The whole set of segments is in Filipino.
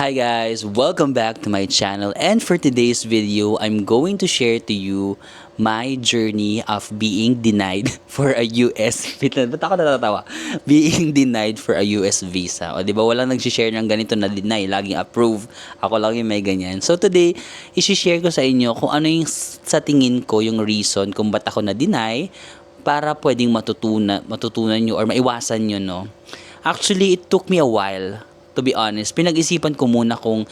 Hi guys, welcome back to my channel, and for today's video, I'm going to share to you my journey of being denied for a US ba't ako natatawa? Being denied for a US visa. O di ba walang nag-share ng ganito na deny, laging approve. Ako lang yung may ganyan. So today, i-share ko sa inyo kung ano yung sa tingin ko yung reason kung ba't ako na-deny para pwedeng matutunan nyo or maiwasan nyo, no? Actually, it took me a while, to be honest. Pinag-isipan ko muna kung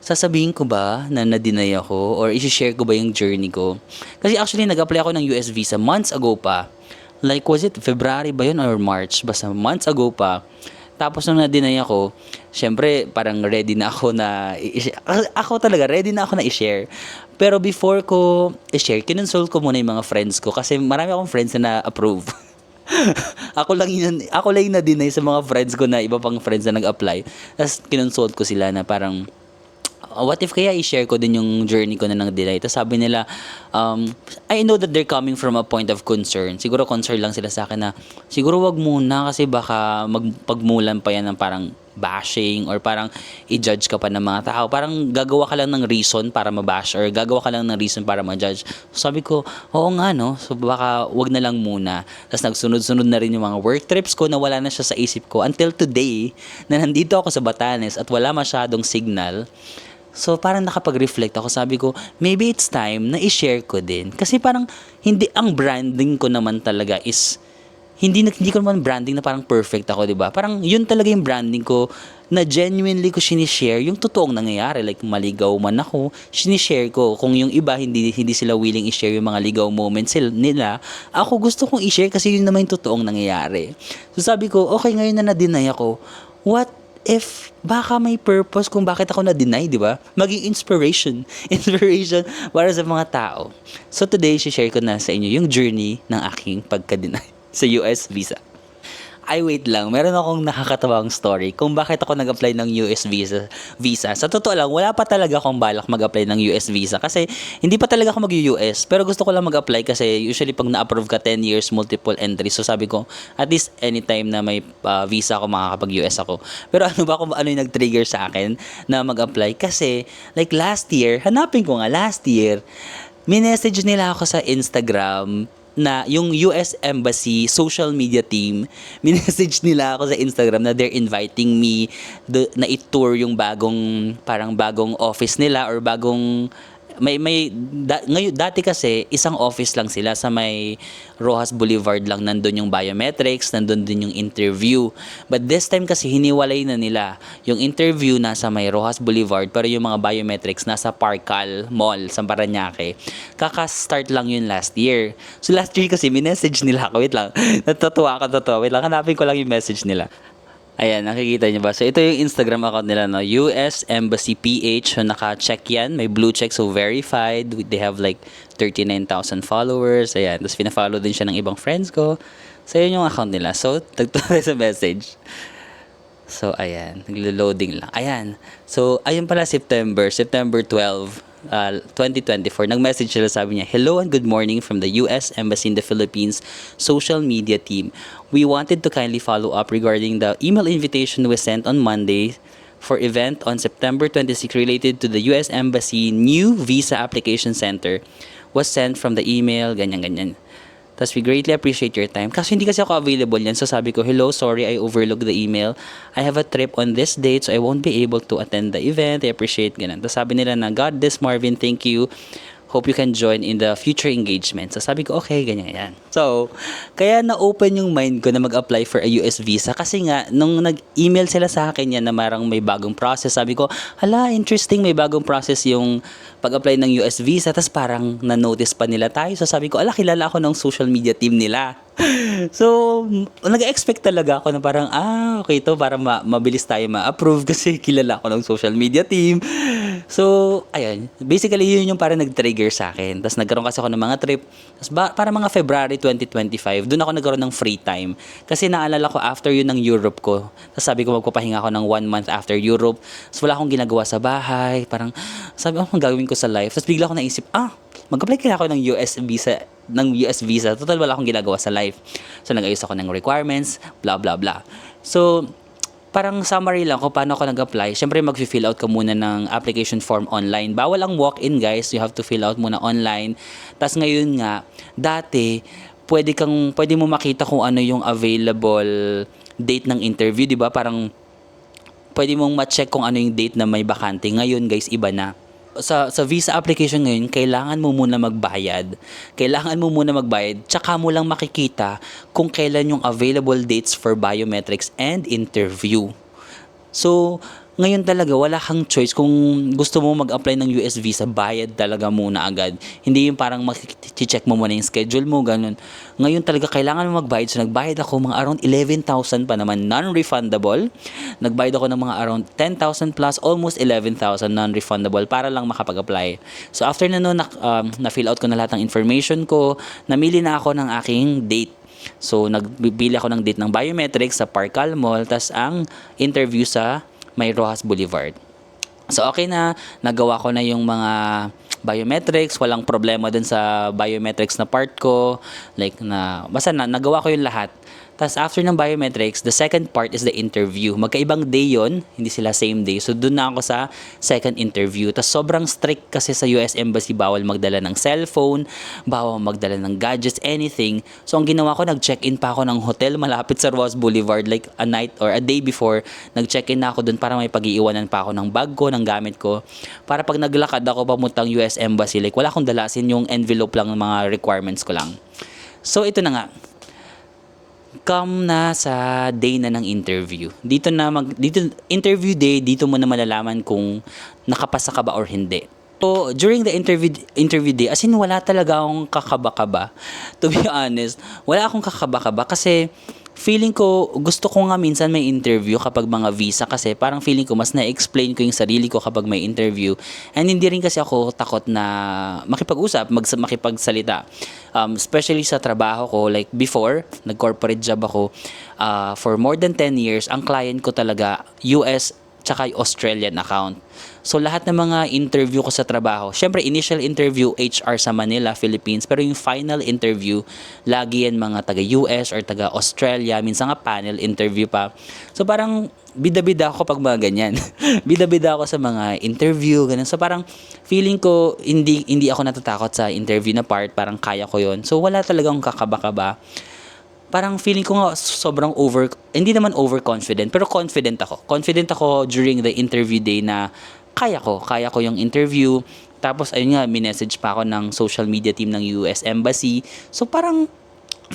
sasabihin ko ba na na-deny ako or i-share ko ba yung journey ko. Kasi actually, nag-apply ako ng US visa months ago pa. Like, was it February ba yun or March? Basta months ago pa. Tapos nung na-deny ako, syempre parang ready na ako na ako talaga ready na ako na i-share. Pero before ko i-share, kinonsult ko muna yung mga friends ko kasi marami akong friends na na-approve. Ako lang yung na-deny sa mga friends ko na iba pang friends na nag-apply. Tapos kinonsult ko sila na parang what if kaya i-share ko din yung journey ko na nang delay. Tapos sabi nila, I know that they're coming from a point of concern. Siguro concern lang sila sa akin na siguro wag muna kasi baka magpagmulan pa yan ng parang bashing or parang i-judge ka pa ng mga tao. Parang gagawa ka lang ng reason para mabash or gagawa ka lang ng reason para ma-judge. So sabi ko, oo nga no. So baka wag na lang muna. Tapos nagsunod-sunod na rin yung mga work trips ko na wala na siya sa isip ko until today na nandito ako sa Batanes at wala masyadong signal. So, parang nakapag-reflect ako. Sabi ko, maybe it's time na i-share ko din. Kasi parang, hindi, ang branding ko naman talaga is, hindi ko naman branding na parang perfect ako, di ba? Parang, yun talaga yung branding ko, na genuinely ko sinishare yung totoong nangyayari. Like, maligaw man ako, sinishare ko. Kung yung iba, hindi sila willing i-share yung mga ligaw moments nila, ako gusto kong i-share kasi yun naman yung totoong nangyayari. So, sabi ko, okay, ngayon na na-deny ako, what if baka may purpose kung bakit ako na-deny, di ba? Maging inspiration para sa mga tao. So today, share ko na sa inyo yung journey ng aking pagka-deny sa US visa. Ay, wait lang. Meron akong nakakatawang story kung bakit ako nag-apply ng US visa. Sa totoo lang, wala pa talaga akong balak mag-apply ng US visa kasi hindi pa talaga ako mag-US. Pero gusto ko lang mag-apply kasi usually pag na-approve ka 10 years, multiple entries. So sabi ko, at least anytime na may visa ako, makakapag-US ako. Pero ano ba kung ano yung nag-trigger sa akin na mag-apply? Kasi like last year, hanapin ko nga last year, minessage nila ako sa Instagram na yung US Embassy social media team, minessage nila ako sa Instagram na they're inviting me na i-tour yung parang bagong office nila or bagong ngayon dati kasi isang office lang sila sa may Rojas Boulevard lang, nandun yung biometrics, nandun din yung interview. But this time kasi hiniwalay na nila. Yung interview nasa may Rojas Boulevard pero yung mga biometrics nasa Parcal Mall sa Parañaque. Kaka-start lang yun last year. So last year kasi minessage nila ako. Wait lang. Natatawa ako totoo. Wait lang, hanapin ko lang yung message nila. Ayan, nakikita niyo ba? So, ito yung Instagram account nila, no? US Embassy PH. So, naka-check yan. May blue check. So, verified. They have like 39,000 followers. Ayan. Tapos, pina-follow din siya ng ibang friends ko. So, yun yung account nila. So, tagtuloy sa message. So, ayan. Naglo-loading lang. Ayan. So, ayun pala September 12, 2024. Nag-message sila, sabi niya, "Hello and good morning from the US Embassy in the Philippines social media team. We wanted to kindly follow up regarding the email invitation we sent on Monday for event on September 26 related to the US Embassy new visa application center was sent from the email, ganyan-ganyan. Tapos we greatly appreciate your time." Kasi hindi kasi ako available yan. So sabi ko, "Hello, sorry I overlooked the email. I have a trip on this date so I won't be able to attend the event. I appreciate," ganun. Tapos sabi nila na, "God bless Marvin, thank you. Hope you can join in the future engagement." So sabi ko, okay, ganyan yan. So, kaya na-open yung mind ko na mag-apply for a US visa. Kasi nga, nung nag-email sila sa akin yan na marang may bagong process, sabi ko, hala, interesting, may bagong process yung pag-apply ng US visa. Tapos parang na-notice pa nila tayo. So sabi ko, ala, kilala ako ng social media team nila. So, nag-expect talaga ako na parang, okay to, para mabilis tayo ma-approve kasi kilala ako ng social media team. So, ayun. Basically, yun yung parang nag-trigger sa akin. Tapos nagkaroon kasi ako ng mga trip. Tapos para mga February 2025, doon ako nagkaroon ng free time. Kasi naalala ko after yun ng Europe ko. Tapos sabi ko magpapahinga ako ng 1 month after Europe. Tapos wala akong ginagawa sa bahay. Parang sabi ko, ang gagawin ko sa life. Tapos bigla ako naisip, mag-apply kaya ako ng US visa. Total wala akong ginagawa sa life. So nag-ayos ako ng requirements, blah blah blah. So parang summary lang kung paano ako nag-apply. Siyempre, mag-fill out ka muna ng application form online. Bawal ang walk-in, guys. You have to fill out muna online. Tapos ngayon nga, dati, pwede mo makita kung ano yung available date ng interview, di ba? Parang, pwede mong ma-check kung ano yung date na may bakante. Ngayon, guys, iba na. Sa visa application ngayon, kailangan mo muna magbayad. Tsaka mo lang makikita kung kailan yung available dates for biometrics and interview. So, ngayon talaga, wala kang choice. Kung gusto mo mag-apply ng US visa, bayad talaga muna agad. Hindi yung parang check mo muna yung schedule mo, ganun. Ngayon talaga, kailangan mo magbayad. So, nagbayad ako mga around 11,000 pa naman, non-refundable. Nagbayad ako ng mga around 10,000 plus, almost 11,000 non-refundable para lang makapag-apply. So, after na noon, na-fill out ko na lahat ng information ko, namili na ako ng aking date. So, nagbibili ako ng date ng biometrics sa Parcal Mall, tas ang interview sa May Rojas Boulevard. So, okay na. Nagawa ko na yung mga biometrics. Walang problema dun sa biometrics na part ko. Basta nagawa ko yung lahat. Tapos after ng biometrics, the second part is the interview. Magkaibang day yon, hindi sila same day. So doon na ako sa second interview. Tapos sobrang strict kasi sa US Embassy, bawal magdala ng cellphone, bawal magdala ng gadgets, anything. So ang ginawa ko, nag-check-in pa ako ng hotel malapit sa Rojas Boulevard, like a night or a day before. Nag-check-in na ako doon para may pag-iiwanan pa ako ng bag ko, ng gamit ko. Para pag naglakad ako pamuntang US Embassy, like wala akong dalasin, yung envelope lang ng mga requirements ko lang. So ito na nga. Come na sa day na ng interview. Dito interview day, dito mo na malalaman kung nakapasa ka ba or hindi. So, during the interview day, as in wala talaga akong kakaba-kaba. To be honest, wala akong kakaba-kaba kasi feeling ko, gusto ko nga minsan may interview kapag mga visa kasi parang feeling ko mas na-explain ko yung sarili ko kapag may interview. And hindi rin kasi ako takot na makipag-usap, makipagsalita. Especially sa trabaho ko, like before, nag-corporate job ako, for more than 10 years, ang client ko talaga, US tsaka Australian account. So, lahat ng mga interview ko sa trabaho, syempre, initial interview, HR sa Manila, Philippines, pero yung final interview, lagi yan mga taga-US or taga-Australia, minsan nga panel interview pa. So, parang, bida-bida ako pag mga ganyan. Bida-bida ako sa mga interview, ganun. So, parang, feeling ko, hindi ako natatakot sa interview na part, parang kaya ko yon. So, wala talagang kakaba-kaba. Parang feeling ko nga sobrang hindi naman overconfident, pero confident ako. Confident ako during the interview day na kaya ko yung interview. Tapos ayun nga, minessage pa ako ng social media team ng US Embassy. So parang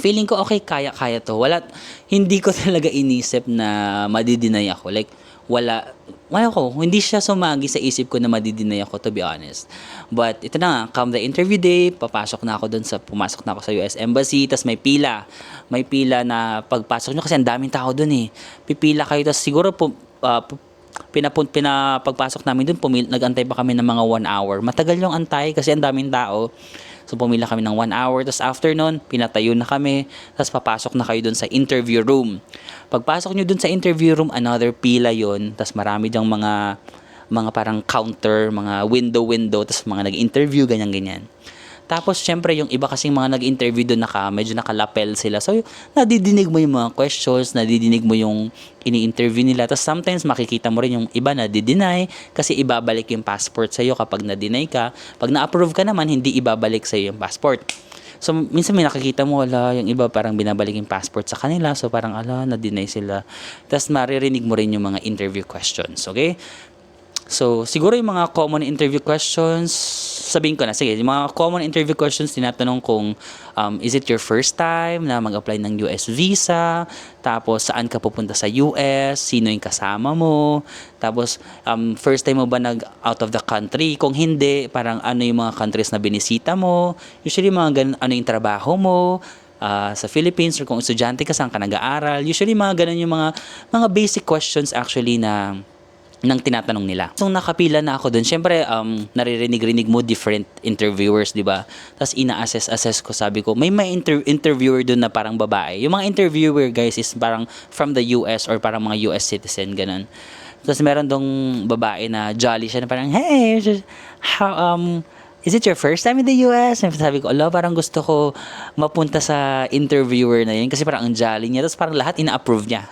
feeling ko okay, kaya to. Hindi ko talaga inisip na madidinay ako. Like hindi siya sumagi sa isip ko na madidinay ako, to be honest. But ito na nga, come the interview day, pumasok na ako sa US Embassy, tas may pila na pagpasok nyo kasi ang daming tao dun eh. Pipila kayo, tas siguro pinapagpasok namin dun, nag-antay pa kami ng mga 1 hour. Matagal yung antay kasi ang daming tao. So, pumila kami ng 1 hour. Tapos, after nun, pinatayo na kami. Tapos, papasok na kayo dun sa interview room. Pagpasok nyo dun sa interview room, another pila yon. Tapos, marami dyang mga parang counter, mga window. Tapos, mga nag-interview, ganyan-ganyan. Tapos, syempre, yung iba kasing mga nag-interview doon medyo nakalapel sila. So, nadidinig mo yung mga questions, nadidinig mo yung ini-interview nila. Tapos, sometimes makikita mo rin yung iba na dideny kasi ibabalik yung passport sa'yo kapag na-deny ka. Pag na-approve ka naman, hindi ibabalik sa'yo yung passport. So, minsan may nakikita mo, yung iba parang binabalik yung passport sa kanila. So, parang, na-deny sila. Tapos, maririnig mo rin yung mga interview questions. Okay? So, siguro yung mga common interview questions, sabihin ko na, sige, yung mga common interview questions, tinatanong kung, is it your first time na mag-apply ng US visa? Tapos, saan ka pupunta sa US? Sino yung kasama mo? Tapos, first time mo ba nag-out of the country? Kung hindi, parang ano yung mga countries na binisita mo? Usually, ano yung trabaho mo? Sa Philippines, or kung estudyante ka, saan ka nag-aaral? Usually, mga ganun yung mga basic questions actually nang tinatanong nila. So, nakapila na ako dun. Siyempre, naririnig-rinig mo different interviewers, di ba? Tapos, ina-assess ko, sabi ko, may interviewer dun na parang babae. Yung mga interviewer, guys, is parang from the US or parang mga US citizen, ganun. Tapos, meron dong babae na jolly siya na parang, hey, is it your first time in the US? And sabi ko, ala, parang gusto ko mapunta sa interviewer na yun kasi parang ang jolly niya. Tapos parang lahat ina-approve niya.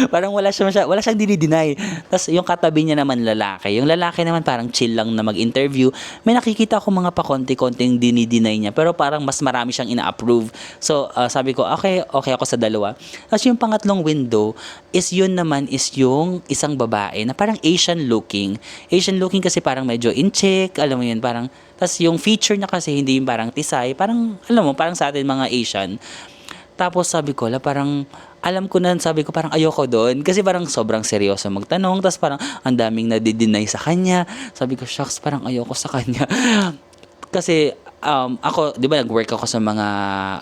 Parang wala siyang dinideny. Tapos yung katabi niya naman lalaki. Yung lalaki naman parang chill lang na mag-interview. May nakikita ko mga pakonti-konting dinideny niya. Pero parang mas marami siyang ina-approve. So, sabi ko, okay ako sa dalawa. Tapos yung pangatlong window is yun naman is yung isang babae na parang Asian looking. Asian looking kasi parang medyo in-check. Alam mo yun, parang tas yung feature niya kasi hindi yung parang tisay, parang alam mo, parang sa atin mga Asian. Tapos sabi ko, parang alam ko na, sabi ko parang ayoko doon kasi parang sobrang seryoso magtanong, tas parang ang daming nadi-deny sa kanya. Sabi ko, shucks, parang ayoko sa kanya. Kasi ako, di ba nag-work ako sa mga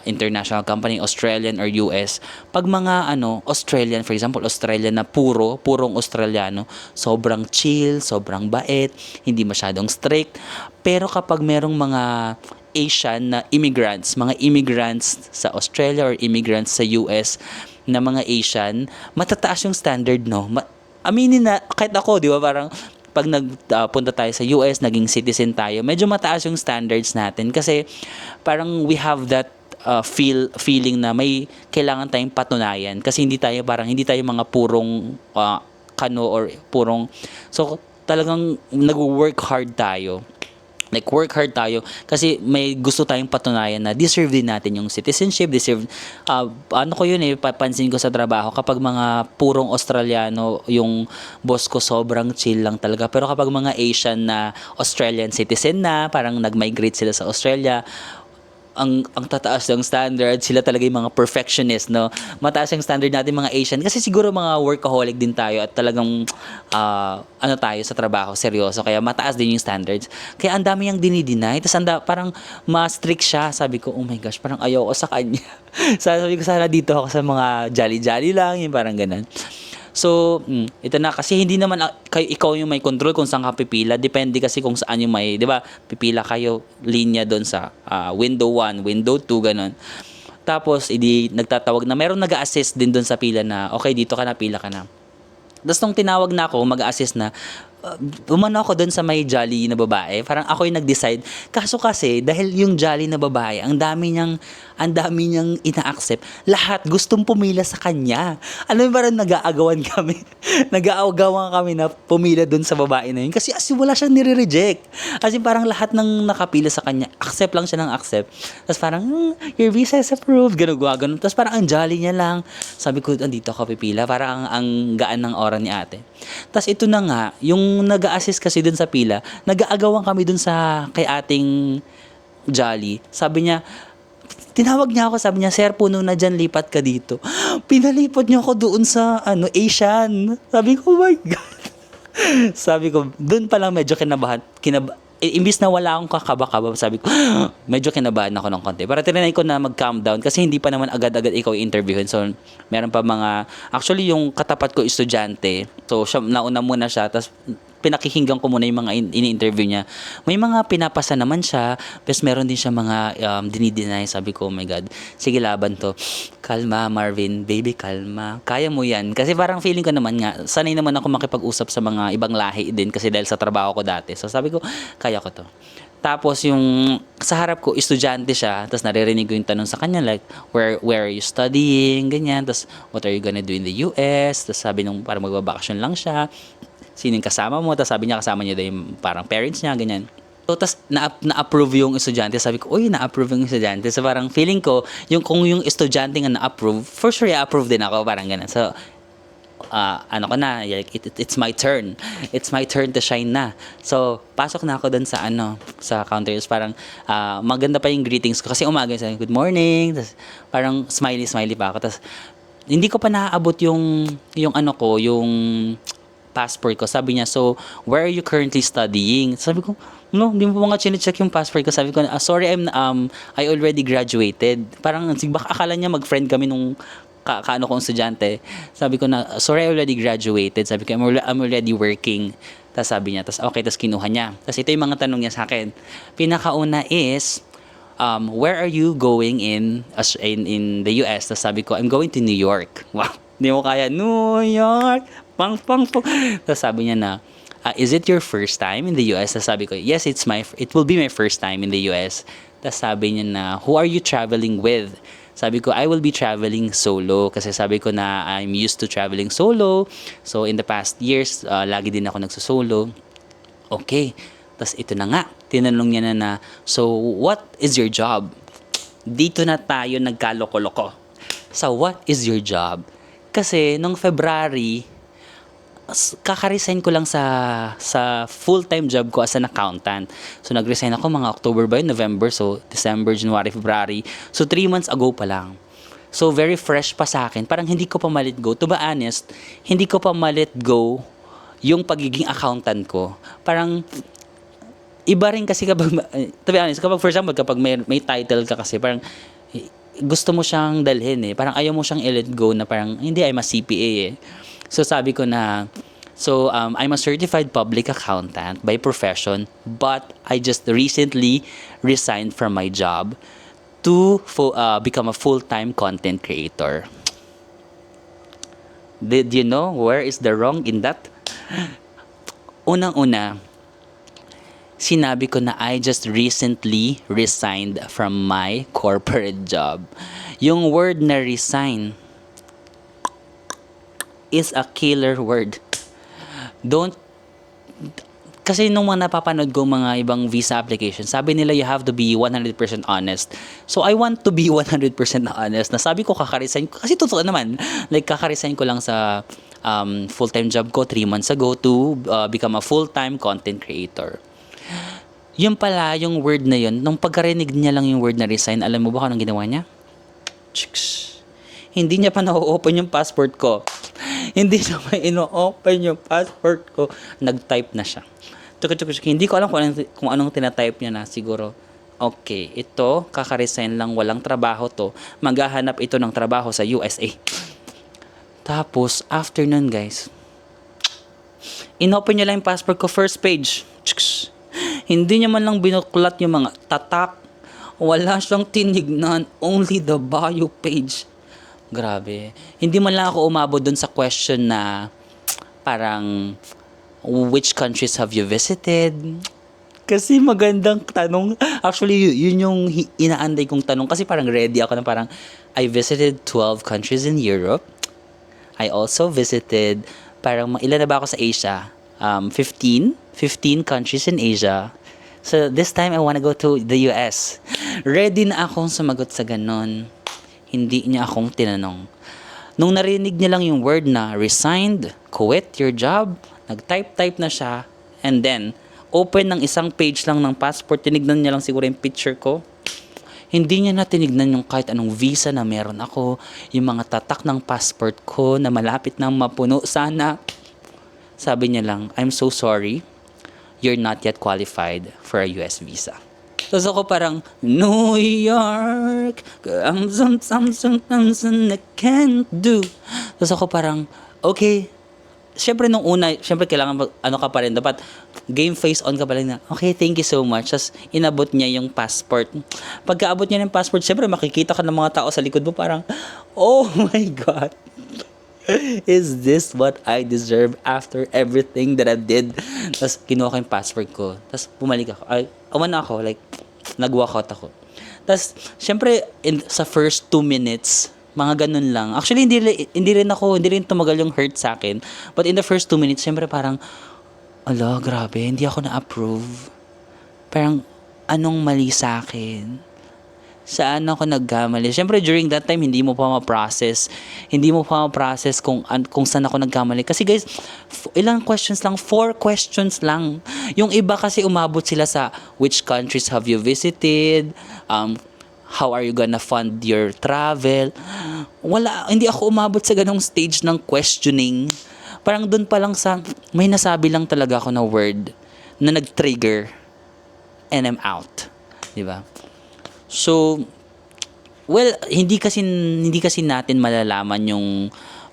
international company, Australian or US. Pag mga Australian, for example, Australian na purong Australiano, sobrang chill, sobrang bait, hindi masyadong strict. Pero kapag merong mga Asian na mga immigrants sa Australia or immigrants sa US na mga Asian, matataas yung standard, no? Aminin na, kahit ako, di ba, parang pag nagpunta tayo sa US, naging citizen tayo, medyo mataas yung standards natin kasi parang we have that feeling na may kailangan tayong patunayan kasi hindi tayo mga purong kano or purong, so talagang nag-work hard tayo. Like, work hard tayo kasi may gusto tayong patunayan na deserve din natin yung citizenship, papansin ko sa trabaho, kapag mga purong Australiano, yung boss ko sobrang chill lang talaga. Pero kapag mga Asian na Australian citizen na, parang nag-migrate sila sa Australia, ang tataas ng standard, sila talaga yung mga perfectionist, no? Mataas yung standard natin mga Asian kasi siguro mga workaholic din tayo at talagang tayo sa trabaho, seryoso, kaya mataas din yung standards. Kaya ang dami yung dinideny, tapos parang ma-strict siya. Sabi ko, oh my gosh, parang ayaw ko sa kanya. Sabi ko, sana dito ako sa mga jolly-jolly lang, yung parang ganun. So, ito na kasi hindi naman ikaw yung may control kung saan ka pipila. Depende kasi kung saan yung may, 'di ba? Pipila kayo linya doon sa window 1, window 2 ganun. Tapos nagtatawag na meron nag-a-assist din doon sa pila na okay, dito ka na, pila ka na. Tapos nung tinawag na ako, mag-a-assist na, umano ako doon sa may jolly na babae. Parang ako yung nag-decide. Kaso kasi, dahil yung jolly na babae, ang dami niyang ina-accept. Lahat gustong pumila sa kanya. Alam mo, parang nag-aagawan kami. Nag-aagawan kami na pumila doon sa babae na yun. Kasi as wala siyang nire-reject. As in, parang lahat ng nakapila sa kanya, accept lang siya ng accept. Tapos parang, your visa is approved. Ganun. Tapos parang ang jolly niya lang. Sabi ko, andito ako pipila. Parang ang gaan ng oras ni ate. Tapos ito na nga, yung nag-a-assist kasi dun sa pila, nag-aagawan kami dun sa kay ating Jolly. Sabi niya, tinawag niya ako, sabi niya, sir, puno na dyan, lipat ka dito. Pinalipat niya ako doon sa Asian. Sabi ko, oh my God. Sabi ko, doon pa lang medyo imbis na wala akong kakaba-kaba, sabi ko, medyo kinabahan ako ng konti. Para tinanay ko na mag-calm down kasi hindi pa naman agad-agad ikaw i-interviewin. So, meron pa actually yung katapat ko estudyante. So, nauna muna siya, tapos pinakikinggan ko muna yung mga ini-interview niya. May mga pinapasa naman siya, pero meron din siya mga dinideny. Sabi ko, oh my God, sige, laban to. Kalma, Marvin, baby, kalma. Kaya mo yan. Kasi parang feeling ko naman nga, sanay naman ako makipag-usap sa mga ibang lahi din kasi dahil sa trabaho ko dati. So sabi ko, kaya ko to. Tapos yung sa harap ko, estudyante siya, tapos naririnig ko yung tanong sa kanya like, where are you studying, ganyan, tapos what are you gonna do in the US, tapos sabi nung parang magbabakasyon lang siya, sino yung kasama mo, tapos sabi niya kasama niya daw yung parang parents niya, ganyan. So, tapos na-approve yung estudyante, sabi ko, uy, na-approve yung estudyante. So, parang feeling ko, kung yung estudyante nga na-approve, for sure, i-approve din ako, parang ganun. So, it's my turn. It's my turn to shine na. So, pasok na ako dun sa sa counter. Parang, maganda pa yung greetings ko. Kasi umaga, sabi, good morning. Tapos, parang smiley pa ako. Tapos, hindi ko pa naaabot yung passport ko. Sabi niya, so, where are you currently studying? Sabi ko, no, hindi mo nga chine-check yung passport ko. Sabi ko, sorry, I already graduated. Parang, baka akala niya mag-friend kami nung kong estudyante. Sabi ko na, sorry, I already graduated. Sabi ko, I'm already working. Tapos sabi niya, tapos kinuha niya. Tapos ito yung mga tanong niya sa akin. Pinakauna is, where are you going in the US? Tapos sabi ko, I'm going to New York. Wow, hindi mo kaya, New York. Pang. Tapos sabi niya na, Is it your first time in the US? Tapos sabi ko, yes, it will be my first time in the US. Tapos sabi niya na, who are you traveling with? Sabi ko, I will be traveling solo. Kasi sabi ko na I'm used to traveling solo. So in the past years, lagi din ako nagsosolo. Okay. Tapos ito na nga, tinanong niya na, so what is your job? Dito na tayo nagkaloko-loko. So what is your job? Kasi nung February, kaka-resign ko lang sa full-time job ko as an accountant. So nag-resign ako mga October ba yun? November, so December, January, February. So 3 months ago pa lang. So very fresh pa sa akin. Parang hindi ko pa ma-let go. To be honest, hindi ko pa ma-let go yung pagiging accountant ko. Parang iba rin kasi kapag, to be honest, kapag for example, kapag may title ka kasi, parang gusto mo siyang dalhin eh. Parang ayaw mo siyang i-let go na parang, hindi, I'm a CPA eh. So sabi ko na, I'm a certified public accountant by profession, but I just recently resigned from my job to become a full-time content creator. Did you know where is the wrong in that? Unang-una, sinabi ko na I just recently resigned from my corporate job. Yung word na resign is a killer word. Kasi nung mga napapanood ko mga ibang visa applications, sabi nila you have to be 100% honest. So I want to be 100% honest. Nasabi ko kaka-resign ko, kasi totoo naman, like kaka-resign ko lang sa full-time job ko 3 months ago to become a full-time content creator. Yung pala, yung word na yun, nung pagkarinig niya lang yung word na resign, alam mo ba kung anong ginawa niya? Chicks. Hindi niya pa na-open yung passport ko. Hindi niya pa ino-open yung passport ko. Nag-type na siya. Hindi ko alam kung anong tinatype niya na. Siguro, okay, ito, kaka-resign lang, walang trabaho to. Maghahanap ito ng trabaho sa USA. Tapos, after nun, guys, inopen niya lang yung passport ko, first page. Hindi niya man lang binuklat yung mga tatak. Wala siyang tinignan. Only the bio page. Grabe. Hindi man lang ako umabot dun sa question na parang, which countries have you visited? Kasi magandang tanong. Actually, yun yung inaanday kong tanong. Kasi parang ready ako na parang, I visited 12 countries in Europe. I also visited, parang ilan na ba ako sa Asia? 15 countries in Asia. So this time, I wanna go to the US. Ready na akong sumagot sa ganon. Hindi niya akong tinanong. Nung narinig niya lang yung word na resigned, quit your job, nag-type na siya, and then, open ng isang page lang ng passport, tinignan niya lang siguro yung picture ko. Hindi niya na tinignan yung kahit anong visa na meron ako, yung mga tatak ng passport ko na malapit nang mapuno sana. Sabi niya lang, I'm so sorry, you're not yet qualified for a US visa. Tapos ako parang, New York, something I can't do. Tapos ako parang, okay. Siyempre nung una, siyempre kailangan, ano ka pa rin, dapat game face on ka pa rin na, okay, thank you so much. Tapos inabot niya yung passport. Pagkaabot niya ng passport, siyempre makikita ka ng mga tao sa likod mo parang, oh my God. Is this what I deserve after everything that I did? Tapos kinuha ko yung passport ko. Tapos bumalik ako. Awan na ako, like, nag-walkout ako. Tapos, syempre, sa first 2 minutes, mga ganun lang. Actually, hindi rin tumagal yung hurt sa akin. But in the first 2 minutes, syempre parang, ala, grabe, hindi ako na-approve. Parang, anong mali sa akin? Saan ako nagkamali? Siyempre, during that time, hindi mo pa ma-process kung saan ako nagkamali. Kasi guys, ilang questions lang? 4 questions lang. Yung iba kasi umabot sila sa which countries have you visited? How are you gonna fund your travel? Wala, hindi ako umabot sa ganong stage ng questioning. Parang dun pa lang sa, may nasabi lang talaga ako na word na nag-trigger and I'm out. Diba? So, well, hindi kasi natin malalaman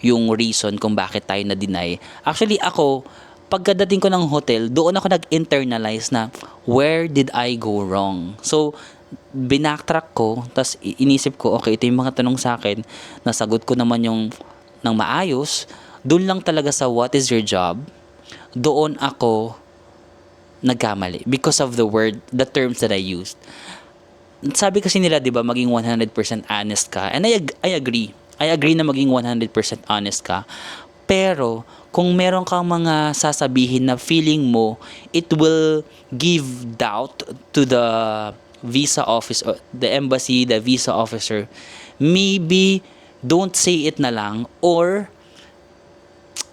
yung reason kung bakit tayo na-deny. Actually, ako, pagkadating ko ng hotel, doon ako nag-internalize na, where did I go wrong? So, binacktrack ko, tas inisip ko, okay, ito yung mga tanong sa akin, nasagot ko naman yung ng maayos, doon lang talaga sa what is your job, doon ako nagkamali because of the terms that I used. Sabi kasi nila, 'di ba, maging 100% honest ka. And I agree. I agree na maging 100% honest ka. Pero kung meron kang mga sasabihin na feeling mo it will give doubt to the visa office or the embassy, the visa officer, maybe don't say it na lang or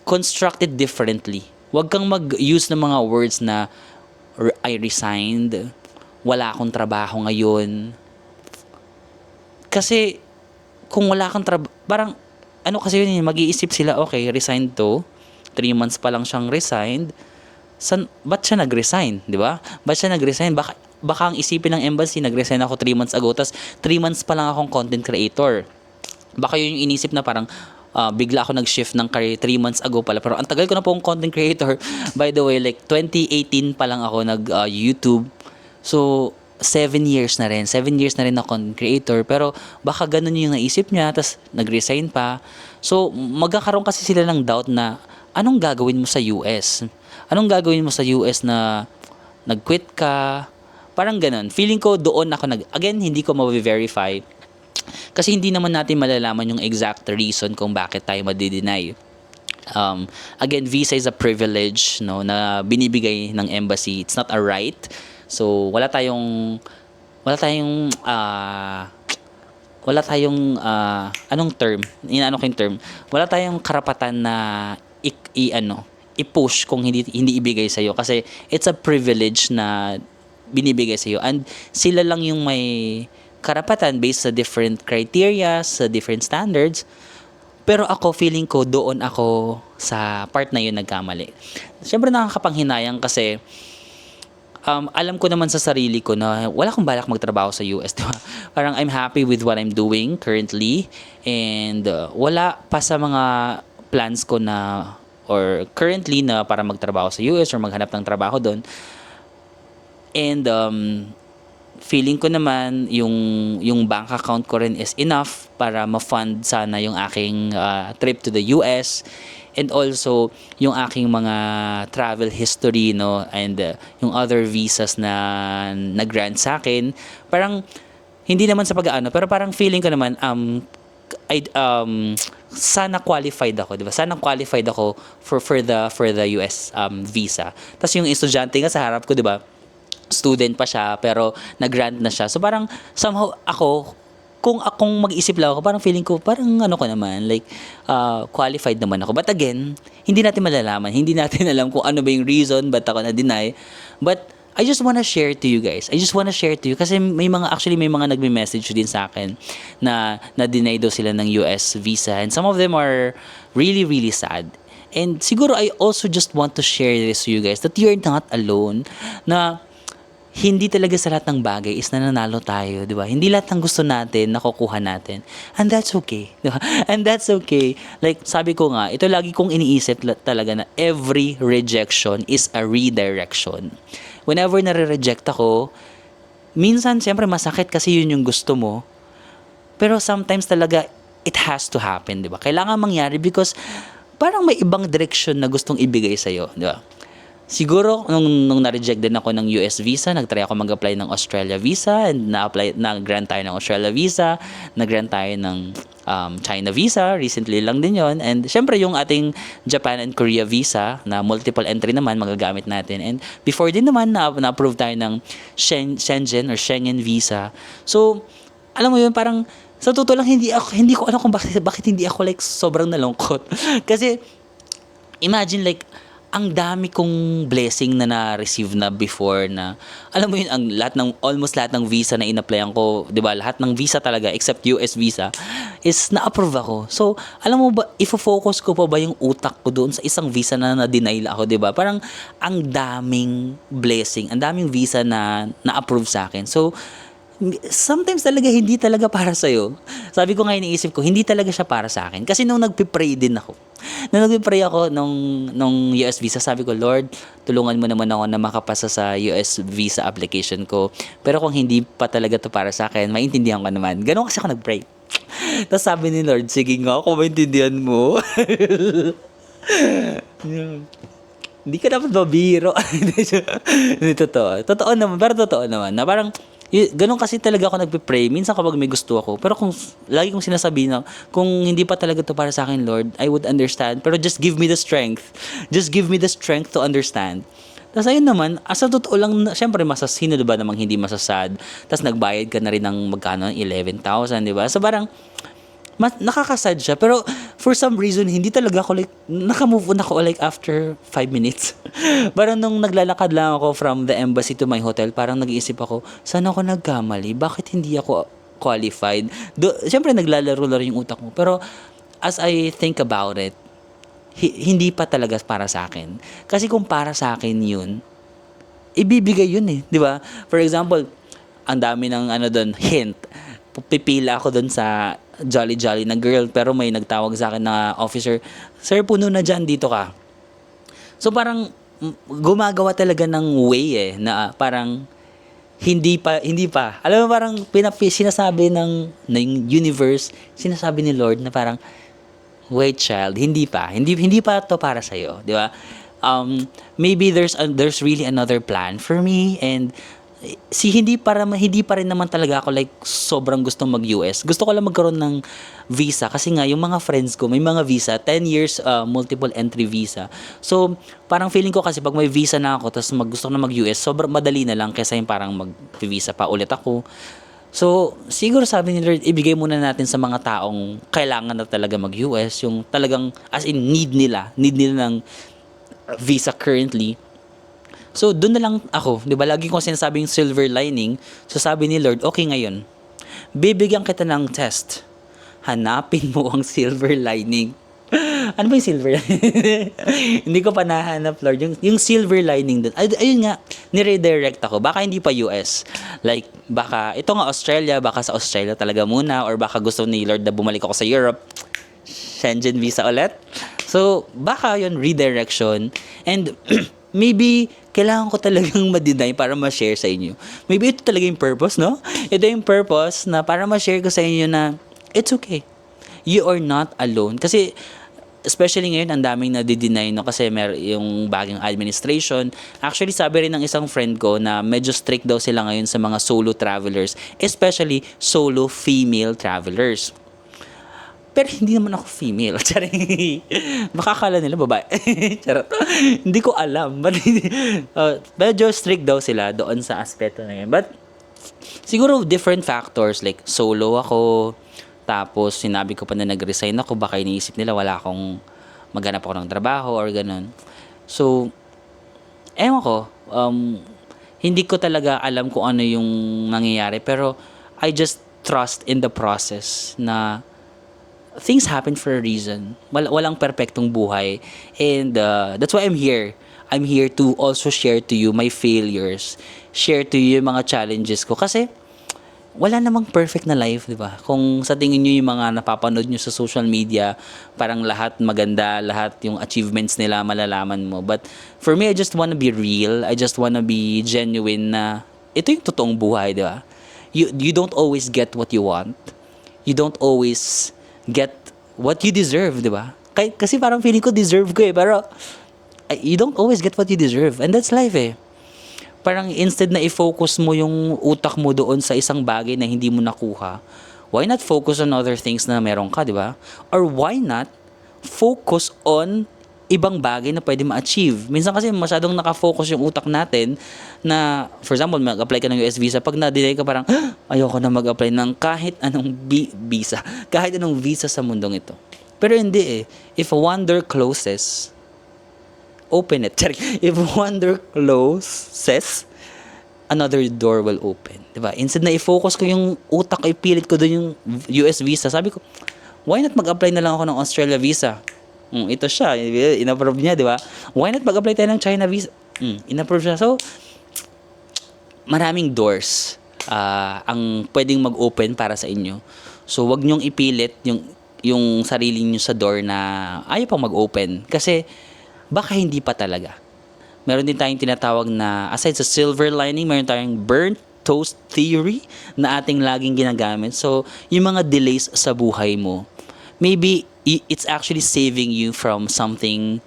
construct it differently. Huwag kang mag-use ng mga words na I resigned, wala akong trabaho ngayon. Kasi kung wala kang trabaho, parang ano kasi yun, mag-iisip sila, okay, resigned to, 3 months pa lang siyang resigned, ba't siya nag-resign, di ba? Ba't siya nag-resign? Baka ang isipin ng embassy, nag-resign ako 3 months ago, tas 3 months pa lang akong content creator. Baka yun yung inisip na parang, bigla ako nag-shift ng career 3 months ago pala. Pero ang tagal ko na pong content creator. By the way, like 2018 pa lang ako nag-YouTube. So, 7 years na rin. 7 years na rin na content creator. Pero baka ganun yung naisip niya, tas nag-resign pa. So, magkakaroon kasi sila ng doubt na, anong gagawin mo sa US? Anong gagawin mo sa US na nag-quit ka? Parang ganun. Feeling ko doon ako again, hindi ko ma-verify. Kasi hindi naman natin malalaman yung exact reason kung bakit tayo madi-deny. Again, visa is a privilege, no, na binibigay ng embassy. It's not a right. So, wala tayong anong term? Inaano ko yung term? Wala tayong karapatan na i-push kung hindi ibigay sa iyo kasi it's a privilege na binibigay sa iyo and sila lang yung may karapatan based sa different criteria, sa different standards. Pero ako, feeling ko, doon ako sa part na yun nagkamali. Siyempre nakakapanghinayang kasi alam ko naman sa sarili ko na wala akong balak magtrabaho sa US, diba? Parang I'm happy with what I'm doing currently and wala pa sa mga plans ko na or currently na para magtrabaho sa US or maghanap ng trabaho doon. And feeling ko naman yung bank account ko rin is enough para ma-fund sana yung aking trip to the US and also yung aking mga travel history, no, and yung other visas na nag-grant sa akin. Parang hindi naman sa pag-aano pero parang feeling ko naman sana qualified ako, 'di ba? Sana qualified ako for the US visa. Tapos yung estudyante nga sa harap ko, 'di ba? Student pa siya pero nag-grant na siya. So parang somehow ako kung akong mag-isip lang ako, parang feeling ko parang ano ko naman, like qualified naman ako. But again, hindi natin malalaman, hindi natin alam kung ano ba yung reason ba't ako na-deny. But I just wanna share to you guys. I just wanna share to you kasi may mga nagme-message din sa akin na na-deny daw sila ng US visa and some of them are really really sad. And siguro I also just want to share this to you guys that you're not alone, na hindi talaga sa lahat ng bagay is nananalo tayo, di ba? Hindi lahat ng gusto natin, nakukuha natin. And that's okay, di ba? And that's okay. Like, sabi ko nga, ito lagi kong iniisip talaga na every rejection is a redirection. Whenever nare-reject ako, minsan, siyempre, masakit kasi yun yung gusto mo. Pero sometimes talaga, it has to happen, di ba? Kailangan mangyari because parang may ibang direction na gustong ibigay sa'yo, di ba? Siguro, nung na-reject din ako ng US visa, nag-try ako mag-apply ng Australia visa and nag-grant tayo ng Australia visa, nag-grant tayo ng China visa, recently lang din yon. And syempre, yung ating Japan and Korea visa na multiple entry naman, magagamit natin. And before din naman, na-approve tayo ng Shenzhen or Schengen visa. So, alam mo yun, parang sa totoo lang, hindi ko alam kung bakit hindi ako like sobrang nalungkot. Kasi, imagine like, ang dami kong blessing na na-receive na before na, alam mo yun, almost lahat ng visa na in-applyan ko, di ba, lahat ng visa talaga, except US visa, is na-approve ako. So, alam mo ba, ifo-focus ko pa ba yung utak ko doon sa isang visa na na-deny ako, di ba? Parang, ang daming blessing, ang daming visa na na-approve sa akin. So, sometimes talaga hindi talaga para sa'yo. Sabi ko nga, iniisip ko, hindi talaga siya para sa akin. Kasi nung nagpipray din ako, nung US visa, sabi ko, Lord, tulungan mo naman ako na makapasa sa US visa application ko. Pero kung hindi pa talaga to para sa akin, maintindihan ko naman. Ganun kasi ako nagpray. Tapos sabi ni Lord, sige nga, kung maintindihan mo. Hindi ka dapat mabiro. Hindi totoo. Totoo naman, pero totoo naman. Na parang, ganun kasi talaga ako nagpe-pray. Minsan kapag may gusto ako. Pero kung lagi kong sinasabi na, kung hindi pa talaga to para sa akin, Lord, I would understand. Pero just give me the strength. Just give me the strength to understand. Tapos ayun naman, asa totoo lang, syempre sino diba namang hindi masasad. Tapos nagbayad ka na rin ng magkano, 11,000, diba? So parang, nakakasad siya. Pero for some reason, hindi talaga ako like, nakamove on ako like after 5 minutes. Parang nung naglalakad lang ako from the embassy to my hotel, parang nag-iisip ako, saan ako nagkamali? Bakit hindi ako qualified? Siyempre naglalaro-laro yung utak mo. Pero as I think about it, hindi pa talaga para sa akin. Kasi kung para sa akin yun, ibibigay yun eh. Di ba? For example, ang dami ng doon, hint. Pipila ako doon sa jolly na girl, pero may nagtawag sa akin na officer, sir, puno na dyan, dito ka. So parang gumagawa talaga ng way na parang hindi pa. Alam mo, parang sinasabi ng universe, sinasabi ni Lord na parang, wait child, hindi pa to para sa iyo, di ba? Maybe there's really another plan for me, and hindi pa rin naman talaga ako like sobrang gustong mag-US. Gusto ko lang magkaroon ng visa kasi nga yung mga friends ko may mga visa, 10 years multiple entry visa. So parang feeling ko kasi pag may visa na ako tapos gusto ko na mag-US, sobrang madali na lang kaysa yung parang mag-visa pa ulit ako. So siguro sabi ni Lord, ibigay muna natin sa mga taong kailangan na talaga mag-US, yung talagang as in need nila ng visa currently. So, doon na lang ako. Di ba? Lagi kong sinasabing silver lining. So, sabi ni Lord, okay ngayon. Bibigyan kita ng test. Hanapin mo ang silver lining. Ano ba yung silver lining? Hindi ko pa nahanap, Lord. Yung silver lining doon. Ayun nga, niredirect ako. Baka hindi pa US. Like, baka, ito nga Australia, baka sa Australia talaga muna. Or baka gusto ni Lord na bumalik ako sa Europe. Schengen visa ulit. So, baka yun, redirection. And, maybe, kailangan ko talagang ma-deny para ma-share sa inyo. Maybe ito talaga yung purpose, no? Ito yung purpose na para ma-share ko sa inyo na it's okay. You are not alone. Kasi, especially ngayon, ang daming nadi-deny, no? Kasi yung bagong administration. Actually, sabi rin ng isang friend ko na medyo strict daw sila ngayon sa mga solo travelers. Especially, solo female travelers. Pero hindi naman ako female. Charing. Makakala nila babae. Charot. Hindi ko alam. But, medyo strict daw sila doon sa aspeto na yun. But, siguro different factors. Like, solo ako. Tapos, sinabi ko pa na nag-resign ako. Baka iniisip nila wala akong maghanap ako ng trabaho or ganun. So, ewan ko. Hindi ko talaga alam kung ano yung nangyayari. Pero, I just trust in the process na things happen for a reason. Walang perfectong buhay. And that's why I'm here. I'm here to also share to you my failures. Share to you yung mga challenges ko. Kasi, wala namang perfect na life, di ba? Kung sa tingin nyo yung mga napapanood nyo sa social media, parang lahat maganda, lahat yung achievements nila malalaman mo. But for me, I just wanna be real. I just wanna be genuine na ito yung totoong buhay, di ba? You don't always get what you want. You don't always get what you deserve, di ba? Kasi parang feeling ko deserve ko pero you don't always get what you deserve. And that's life Parang instead na i-focus mo yung utak mo doon sa isang bagay na hindi mo nakuha, why not focus on other things na meron ka, di ba? Or why not focus on ibang bagay na pwede ma-achieve. Minsan kasi masyadong nakafocus yung utak natin na, for example, mag-apply ka ng US visa, pag na-delay ka parang, ayoko na mag-apply ng kahit anong visa, kahit anong visa sa mundong ito. Pero hindi If one door closes, open it. If one door closes, another door will open. Diba? Instead na i-focus ko yung utak, ipilit ko doon yung US visa, sabi ko, why not mag-apply na lang ako ng Australia visa? Ito siya, in-approve niya, di ba? Why not mag-apply tayo ng China visa? In-approve siya. So, maraming doors ang pwedeng mag-open para sa inyo. So, wag niyong ipilit yung sarili niyo sa door na ayaw pang mag-open. Kasi, baka hindi pa talaga. Meron din tayong tinatawag na, aside sa silver lining, meron tayong burnt toast theory na ating laging ginagamit. So, yung mga delays sa buhay mo, maybe it's actually saving you from something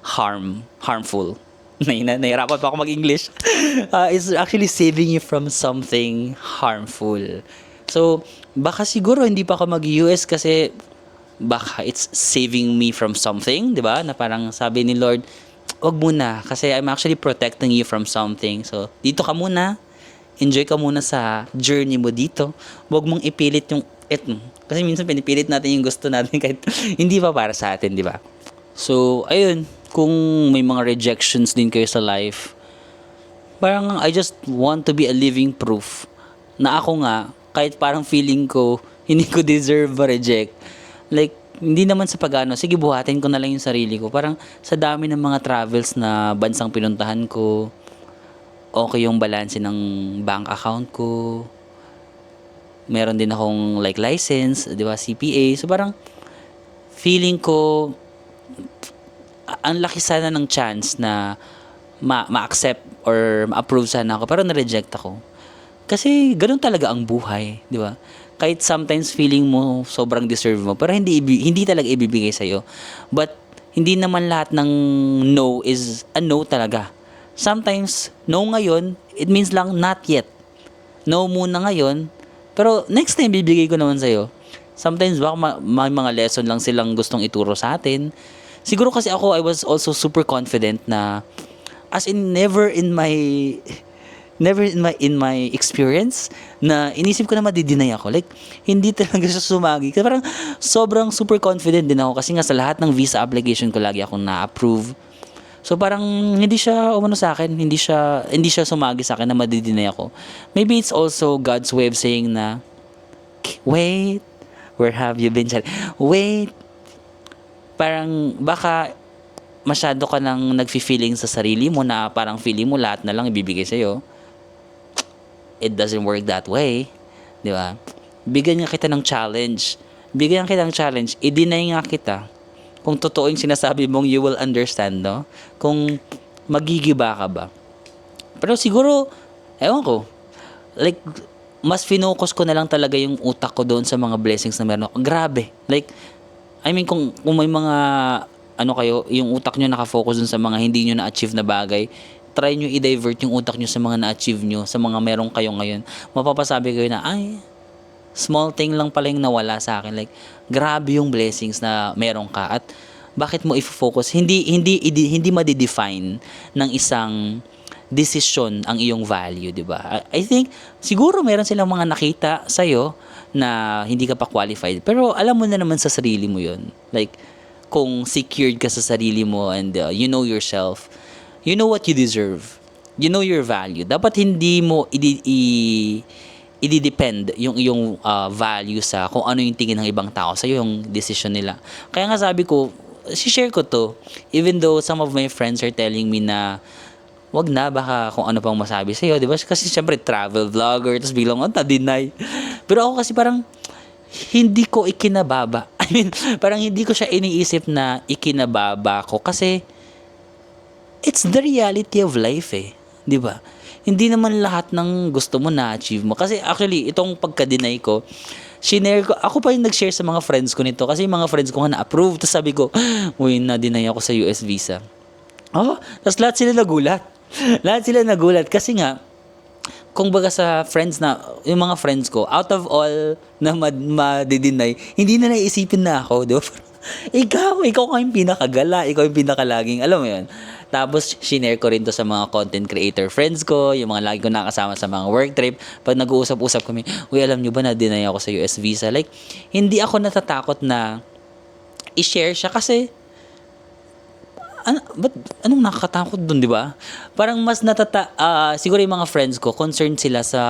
harmful. Nahirapan pa ako mag-English. It's actually saving you from something harmful. So, baka siguro hindi pa ako mag-US kasi baka it's saving me from something, di ba? Na parang sabi ni Lord, wag muna kasi I'm actually protecting you from something. So, dito ka muna. Enjoy ka muna sa journey mo dito. Wag mong ipilit yung kasi minsan pinipilit natin yung gusto natin kahit hindi pa para sa atin, di ba? So, ayun, kung may mga rejections din kayo sa life, parang I just want to be a living proof na ako nga, kahit parang feeling ko, hindi ko deserve ma-reject. Like, hindi naman sa pag-ano, sige buhatin ko na lang yung sarili ko. Parang sa dami ng mga travels na bansang pinuntahan ko, okay yung balance ng bank account ko, meron din akong like license, di ba, CPA. So parang feeling ko ang laki sana ng chance na ma-accept or ma-approve sana ako pero na-reject ako. Kasi ganun talaga ang buhay, di ba? Kahit sometimes feeling mo sobrang deserve mo pero hindi talaga ibibigay sa iyo. But hindi naman lahat ng no is a no talaga. Sometimes no ngayon, it means lang not yet. No muna ngayon, pero next time bibigay ko naman sa iyo. Sometimes baka may mga lesson lang silang gustong ituro sa atin. Siguro kasi ako, I was also super confident na as in never in my experience na inisip ko na madidinay ako. Like, hindi talaga siya sumagi. Kasi parang sobrang super confident din ako kasi nga sa lahat ng visa application ko lagi akong na-approve. So parang hindi siya umano sa akin, hindi siya sumagi sa akin na madidinay ako. Maybe it's also God's way of saying na, wait, where have you been? Wait, parang baka masyado ka nang nagfi-feeling sa sarili mo na parang feeling mo lahat na lang ibibigay sa'yo. It doesn't work that way. Di ba? Bigyan nga kita ng challenge. I-deny nga kita. Kung totoo yung sinasabi mong you will understand, no? Kung magigiba ka ba. Pero siguro, ewan ko, like, mas finocus ko na lang talaga yung utak ko doon sa mga blessings na meron ako. Grabe. Like, I mean, kung may mga, yung utak nyo nakafocus dun sa mga hindi nyo na-achieve na bagay, try nyo i-divert yung utak nyo sa mga na-achieve nyo, sa mga meron kayo ngayon. Mapapasabi kayo na, ay, small thing lang pala yung nawala sa akin. Like, grabe yung blessings na meron ka. At bakit mo i-focus? Hindi ma-define ng isang decision ang iyong value, di ba? I think, siguro meron silang mga nakita sa'yo na hindi ka pa qualified. Pero alam mo na naman sa sarili mo yun. Like, kung secured ka sa sarili mo and you know yourself, you know what you deserve. You know your value. Dapat hindi mo i-depend yung iyong value sa kung ano yung tingin ng ibang tao sa'yo, yung decision nila. Kaya nga sabi ko, share ko to, even though some of my friends are telling me na wag na, baka kung ano pang masabi sa'yo, di ba? Kasi syempre, travel vlogger, tapos biglang, na-deny. Pero ako kasi parang, hindi ko ikinababa. I mean, parang hindi ko siya iniisip na ikinababa ko kasi, it's the reality of life eh. Di ba? Hindi naman lahat ng gusto mo na-achieve mo. Kasi actually, itong pagka-deny ko, shinare ko, ako pa yung nag-share sa mga friends ko nito kasi yung mga friends ko nga na-approve. Tapos sabi ko, uy, na-deny ako sa US visa. Oh, tapos lahat sila nagulat kasi nga kung baga sa friends na yung mga friends ko out of all na ma-deny hindi na naiisipin na ako, di ba? ikaw yung pinakagala, ikaw yung pinakalaging, alam mo yun. Tapos shinare ko rin to sa mga content creator friends ko, yung mga lagi ko nakasama sa mga work trip. Pag nag-uusap-usap kami, uy, alam nyo ba na deny ako sa US visa? Like, hindi ako natatakot na i-share siya kasi anong nakakatakot dun, di ba? Parang mas siguro yung mga friends ko, concerned sila sa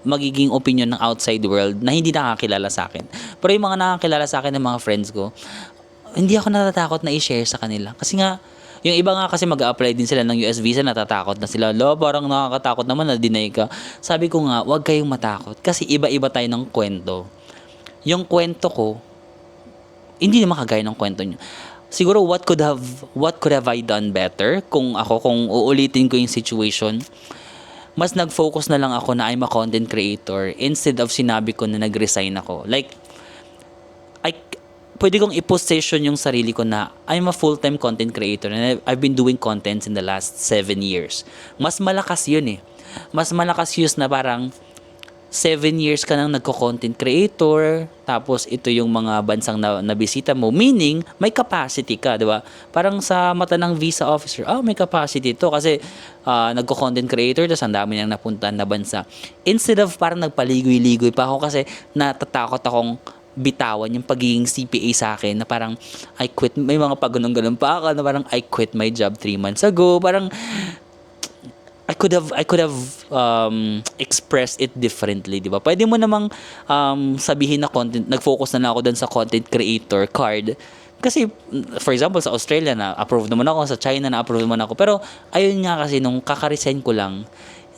magiging opinion ng outside world na hindi nakakilala sa akin. Pero yung mga nakakilala sa akin ng mga friends ko, hindi ako natatakot na i-share sa kanila. Kasi nga, yung iba nga kasi mag-a-apply din sila ng US visa, natatakot na sila. Parang nakakatakot naman na deny ka. Sabi ko nga, huwag kayong matakot. Kasi iba-iba tayo ng kwento. Yung kwento ko, hindi naman kagaya ng kwento nyo. Siguro what could have I done better kung uulitin ko yung situation, mas nag-focus na lang ako na I'm a content creator instead of sinabi ko na nag-resign ako. Like, pwede kong i-position yung sarili ko na I'm a full-time content creator and I've been doing contents in the last 7 years. Mas malakas yun eh. Mas malakas yun na parang 7 years ka nang nagko-content creator, tapos ito yung mga bansang nabisita mo, meaning may capacity ka, di ba? Parang sa mata ng visa officer, may capacity to kasi nagko-content creator, tapos ang dami nang napuntahan na bansa. Instead of parang nagpaligoy-ligoy pa ako kasi natatakot akong bitawan yung pagiging CPA sa akin na parang I quit, may mga pagganong-ganon pa ako na parang I quit my job 3 months ago, parang I could have expressed it differently, di ba? Pwede mo namang sabihin na content, nag-focus na lang ako doon sa content creator card. Kasi, for example, sa Australia na approve naman ako, sa China na approve naman ako. Pero, ayun nga kasi, nung kaka-resign ko lang,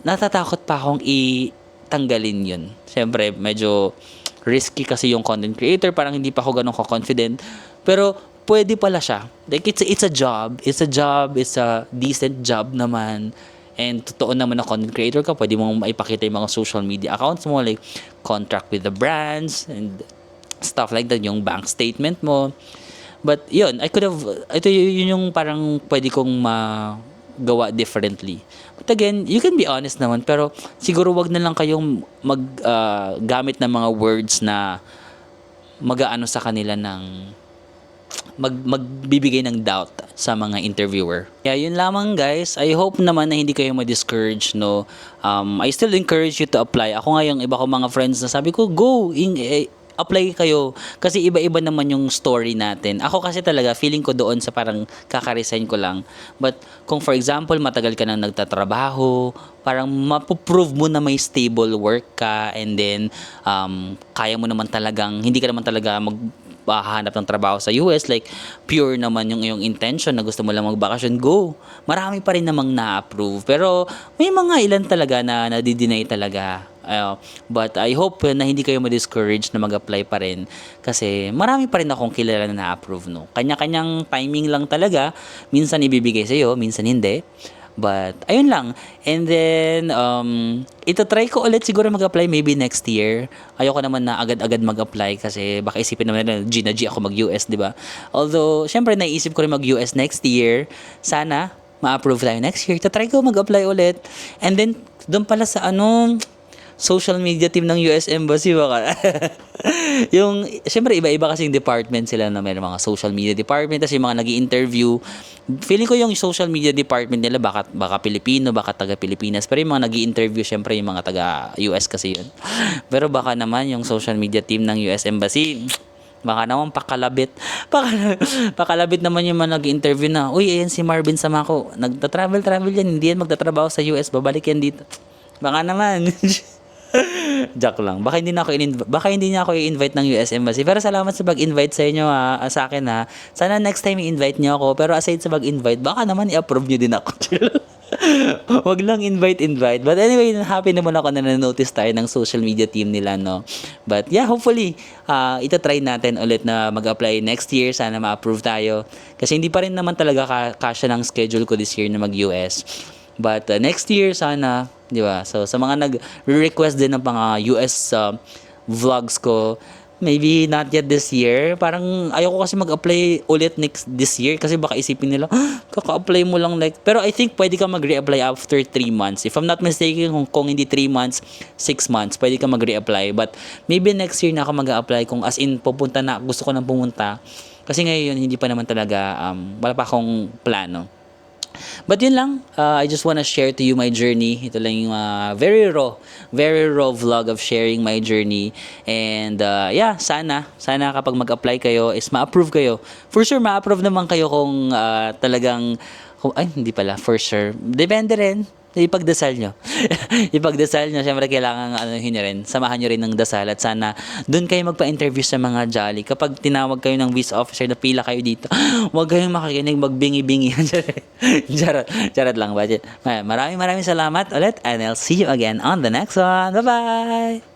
natatakot pa akong itanggalin yun. Siyempre, medyo risky kasi yung content creator, parang hindi pa ako ganun ka-confident. Pero, pwede pala siya. Like, it's a job. It's a decent job naman. And totoo naman na content creator ka, pwede mong maipakita yung mga social media accounts mo, like contract with the brands and stuff like that, yung bank statement mo. But yun, ito yun yung parang pwede kong magawa differently. But again, you can be honest naman, pero siguro wag na lang kayong gamit ng mga words na mag-aano sa kanila ng magbibigay ng doubt sa mga interviewer. Yeah, yun lamang guys. I hope naman na hindi kayo ma-discourage, no. I still encourage you to apply. Ako nga yung iba ko mga friends na sabi ko, go, apply kayo. Kasi iba-iba naman yung story natin. Ako kasi talaga, feeling ko doon sa parang kaka-resign ko lang. But kung for example, matagal ka nang nagtatrabaho, parang mapuprove mo na may stable work ka, and then kaya mo naman talagang, hindi ka naman talaga hahanap ng trabaho sa US, like pure naman yung iyong intention na gusto mo lang magbakasyon, go. Marami pa rin namang na-approve. Pero may mga ilan talaga na nadi-deny talaga. But I hope na hindi kayo ma-discourage na mag-apply pa rin kasi marami pa rin akong kilala na na-approve, no. Kanya-kanyang timing lang talaga. Minsan ibibigay sa'yo, minsan hindi. But, ayun lang. And then, try ko ulit siguro mag-apply maybe next year. Ayoko naman na agad-agad mag-apply kasi baka isipin naman na G ako mag-US, di ba? Although, syempre, naisip ko rin mag-US next year. Sana, ma-approve tayo next year. Try ko mag-apply ulit. And then, doon pala sa social media team ng US Embassy baka. Yung, syempre iba-iba kasi yung department sila na may mga social media department, tapos yung mga nag-i-interview. Feeling ko yung social media department nila baka Pilipino, baka taga Pilipinas, pero yung mga nag-i-interview syempre yung mga taga US kasi yun. Pero baka naman yung social media team ng US Embassy, baka naman pakalabit naman yung mga nag-interview na, uy, ayan si Marvin Samako, nagta-travel yan, hindi yan magtatrabaho sa US, babalik yan dito. Baka naman. Joke lang. Baka hindi niya ako i-invite ng US Embassy. Pero salamat sa pag-invite sa inyo sa akin ha. Sana next time i-invite niyo ako. Pero aside sa pag-invite, baka naman i-approve niyo din ako. Wag lang invite. But anyway, happy naman ako na na-notice tayo ng social media team nila, no. But yeah, hopefully ita-try natin ulit na mag-apply next year. Sana ma-approve tayo. Kasi hindi pa rin naman talaga kasya ng schedule ko this year na mag-US. But next year sana, di ba? So sa mga nag-request din ng mga US vlogs ko, maybe not yet this year. Parang ayoko kasi mag-apply ulit this year kasi baka isipin nila, kaka-apply mo lang like. Pero I think pwede ka mag-re-apply after 3 months. If I'm not mistaken, kung hindi 3 months, 6 months, pwede ka mag-re-apply. But maybe next year na ako mag-apply kung as in pupunta na, gusto ko nang pumunta. Kasi ngayon hindi pa naman talaga, wala pa akong plano. But yun lang, I just wanna share to you my journey. Ito lang yung very raw vlog of sharing my journey. And yeah, sana kapag mag-apply kayo is ma-approve kayo. For sure, ma-approve naman kayo kung talagang, hindi pala, for sure. Depende rin. Ipagdasal nyo. Siyempre kailangan samahan nyo rin ng dasal at sana doon kayo magpa-interview sa mga Jolly. Kapag tinawag kayo ng visa officer na pila kayo dito, huwag kayong makikinig, magbingi-bingi. Charot lang. Maraming salamat ulit and I'll see you again on the next one. Bye-bye!